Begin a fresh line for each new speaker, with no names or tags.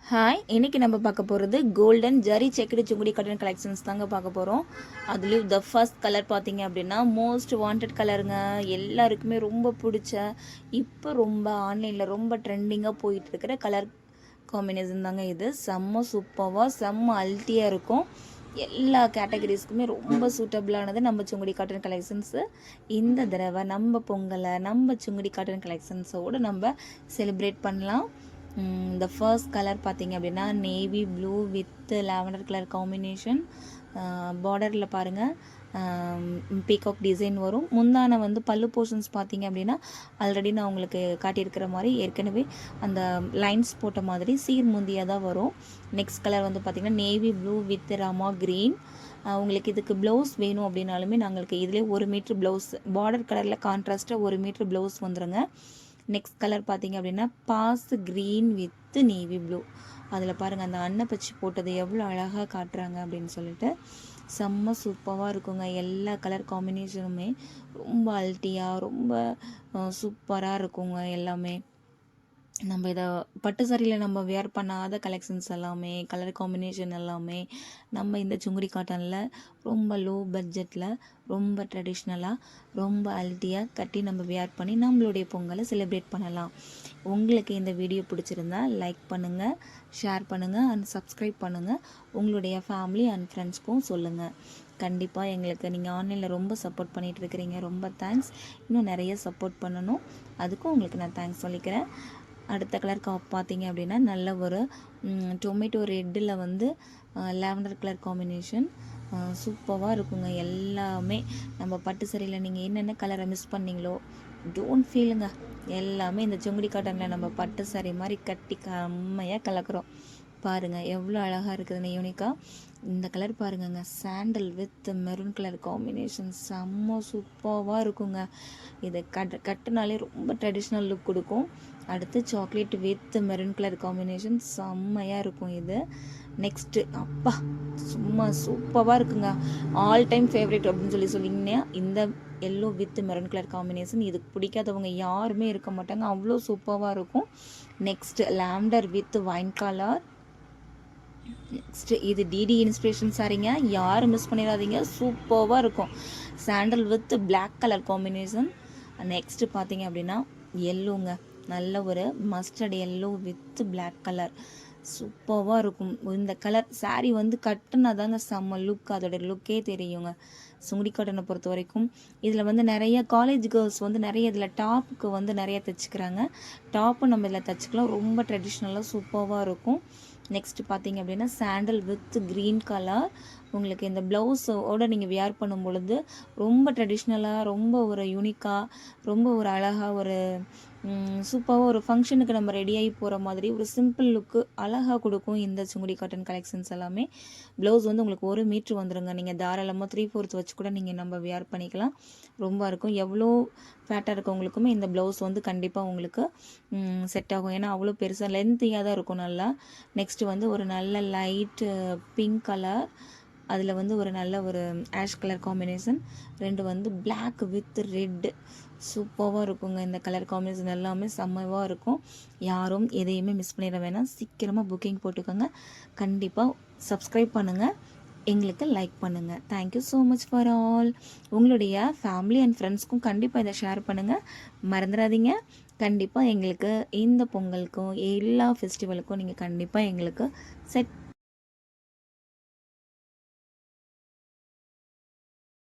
Hi, இன்னைக்கு நம்ம பார்க்க போகிறது golden zari checked Sungudi cotton collections தாங்க பார்க்க போகிறோம். அதுலேயும் த ஃபர்ஸ்ட் கலர் பார்த்தீங்க அப்படின்னா மோஸ்ட் வாண்டட் கலருங்க. எல்லாருக்குமே ரொம்ப பிடிச்ச, இப்போ ரொம்ப ஆன்லைனில் ரொம்ப ட்ரெண்டிங்காக போயிட்டு இருக்கிற கலர் காம்பினேஷன் தாங்க இது. செம்ம சூப்பராக செம்ம அல்ட்டியாக இருக்கும். எல்லா கேட்டகரிஸ்க்குமே ரொம்ப சூட்டபிளானது நம்ம சுங்குடி காட்டன் கலெக்ஷன்ஸு. இந்த தடவை நம்ம பொங்கலை நம்ம சுங்குடி காட்டன் கலெக்ஷன்ஸோடு நம்ம செலிப்ரேட் பண்ணலாம். இந்த ஃபர்ஸ்ட் கலர் பார்த்தீங்க அப்படின்னா navy blue with lavender colour combination. பார்டரில் பாருங்கள் பீகாக் டிசைன் வரும். முந்தான வந்து பல்லு போர்ஷன்ஸ் பார்த்தீங்க அப்படின்னா ஆல்ரெடி நான் உங்களுக்கு காட்டியிருக்கிற மாதிரி ஏற்கனவே அந்த லைன்ஸ் போட்ட மாதிரி சீர் முந்தியாக தான் வரும். நெக்ஸ்ட் கலர் வந்து பார்த்திங்கன்னா navy blue with Rama green. உங்களுக்கு இதுக்கு ப்ளவுஸ் வேணும் அப்படின்னாலுமே நாங்களுக்கு இதிலே 1 மீட்ரு ப்ளவுஸ் பார்டர் கலரில் கான்ட்ராஸ்ட்டாக 1 மீட்ரு ப்ளவுஸ் வந்துடுங்க. நெக்ஸ்ட் கலர் பார்த்தீங்க அப்படின்னா பாஸ் க்ரீன் வித் நேவி ப்ளூ. அதில் பாருங்கள் அந்த அன்னை பச்சி போட்டது எவ்வளோ அழகாக காட்டுறாங்க அப்படின்னு சொல்லிட்டு செம்ம சூப்பராக இருக்குங்க. எல்லா கலர் காம்பினேஷனுமே ரொம்ப அல்ட்டியாக ரொம்ப சூப்பராக இருக்குங்க. எல்லாமே நம்ம இதை பட்டு சாரியில் நம்ம வேர் பண்ணாத கலெக்ஷன்ஸ் எல்லாமே கலர் காம்பினேஷன் எல்லாமே நம்ம இந்த சுங்குடி காட்டனில் ரொம்ப லோ பட்ஜெட்டில் ரொம்ப ட்ரெடிஷ்னலாக ரொம்ப அல்ட்டியாக கட்டி நம்ம வேர் பண்ணி நம்மளுடைய பொங்கலை செலிப்ரேட் பண்ணலாம். உங்களுக்கு இந்த வீடியோ பிடிச்சிருந்தா லைக் பண்ணுங்கள், ஷேர் பண்ணுங்கள் அண்ட் சப்ஸ்கிரைப் பண்ணுங்கள். உங்களுடைய ஃபேமிலி அண்ட் ஃப்ரெண்ட்ஸ்க்கும் சொல்லுங்கள். கண்டிப்பாக எங்களுக்கு நீங்கள் ஆன்லைனில் ரொம்ப சப்போர்ட் பண்ணிகிட்டு இருக்கிறீங்க. ரொம்ப தேங்க்ஸ். இன்னும் நிறைய சப்போர்ட் பண்ணணும், அதுக்கும் உங்களுக்கு நான் தேங்க்ஸ் சொல்லிக்கிறேன். அடுத்த கலர் பார்த்தீங்க அப்படின்னா நல்ல ஒரு டொமேட்டோ ரெட்டில் வந்து லாவெண்டர் கலர் காம்பினேஷன் சூப்பராக இருக்குங்க. எல்லாமே நம்ம பட்டு சரியில் நீங்கள் என்னென்ன கலரை மிஸ் பண்ணிங்களோ டோன்ட் ஃபீலுங்க. எல்லாமே இந்த சுங்குடி காட்டனில் நம்ம பட்டு சாரி மாதிரி கட்டி கம்மையாக கலக்கிறோம். பாருங்கள் எவ்வளோ அழகாக இருக்குதுன்னு யூனிக்காக. இந்த கலர் பாருங்கங்க, sandal with maroon colour combination செம்ம சூப்பராக இருக்குங்க. இதை கட்டுனாலே ரொம்ப ட்ரெடிஷ்னல் லுக் கொடுக்கும். அடுத்து chocolate with maroon colour combination செம்மையாக இருக்கும் இது. நெக்ஸ்ட்டு அப்பா சும்மா சூப்பராக இருக்குங்க. ஆல் டைம் ஃபேவரட் அப்படின்னு சொல்லிங்கன்னா இந்த yellow with maroon colour combination. இதுக்கு பிடிக்காதவங்க யாருமே இருக்க மாட்டாங்க, அவ்வளோ சூப்பராக இருக்கும். Next lavender with wine colour. Next இது டிடி இன்ஸ்பிரேஷன் சாரிங்க, யாரும் மிஸ் பண்ணிடாதீங்க, சூப்பராக இருக்கும். Sandal with black colour combination. Next பார்த்தீங்க அப்படின்னா எல்லோங்க, நல்ல ஒரு mustard yellow with black colour சூப்பராக இருக்கும். இந்த கலர் சாரீ வந்து கட்டுனா தாங்க செம்ம லுக், அதோட லுக்கே தெரியுங்க. சுங்குடி காட்டனை பொறுத்த வரைக்கும் இதில் வந்து நிறைய காலேஜ் கேர்ள்ஸ் வந்து நிறைய இதில் டாப்புக்கு வந்து நிறைய தைச்சிக்கிறாங்க. டாப்பும் நம்ம இதில் தைச்சிக்கலாம், ரொம்ப ட்ரெடிஷ்னலாக சூப்பராக இருக்கும். நெக்ஸ்ட்டு பார்த்தீங்க அப்படின்னா சாண்டல் வித் க்ரீன் கலர். உங்களுக்கு இந்த ப்ளவுஸோடு நீங்கள் வியர் பண்ணும் பொழுது ரொம்ப ட்ரெடிஷ்னலாக ரொம்ப ஒரு யூனிக்காக ரொம்ப ஒரு அழகாக ஒரு சூப்பராக ஒரு ஃபங்க்ஷனுக்கு நம்ம ரெடியாகி போகிற மாதிரி ஒரு சிம்பிள் லுக்கு அழகாக கொடுக்கும் இந்த சுங்குடி காட்டன் கலெக்ஷன்ஸ் எல்லாமே. ப்ளவுஸ் வந்து உங்களுக்கு 1 மீட்ரு வந்துடுங்க. நீங்கள் தாராளமாக 3/4 வச்சு கூட நீங்கள் நம்ம வியர் பண்ணிக்கலாம். ரொம்ப இருக்கும். எவ்வளோ ஃபேட்டாக இருக்கவங்களுக்குமே இந்த ப்ளவுஸ் வந்து கண்டிப்பாக உங்களுக்கு செட் ஆகும். ஏன்னா அவ்வளோ பெருசாக லென்த்தியாக தான் இருக்கும் நல்லா. நெக்ஸ்ட்டு வந்து ஒரு நல்ல லைட்டு பிங்க் கலர், அதில் வந்து ஒரு நல்ல ஒரு ஆஷ் கலர் காம்பினேஷன். 2 வந்து பிளாக் வித் ரெட்டு சூப்பராக இருக்குங்க. இந்த கலர் காம்பினேஷன் எல்லாமே செம்மவாக இருக்கும். யாரும் எதையுமே மிஸ் பண்ணிட வேணாம். சீக்கிரமாக புக்கிங் போட்டுக்கோங்க. கண்டிப்பாக சப்ஸ்கிரைப் பண்ணுங்கள், எங்களுக்கு லைக் பண்ணுங்கள். Thank you so much for all. உங்களுடைய ஃபேமிலி அண்ட் ஃப்ரெண்ட்ஸ்க்கும் கண்டிப்பாக இதை ஷேர் பண்ணுங்கள், மறந்துடாதீங்க. கண்டிப்பாக எங்களுக்கு இந்த பொங்கலுக்கும் எல்லா ஃபெஸ்டிவலுக்கும் நீங்கள் கண்டிப்பாக எங்களுக்கு செட்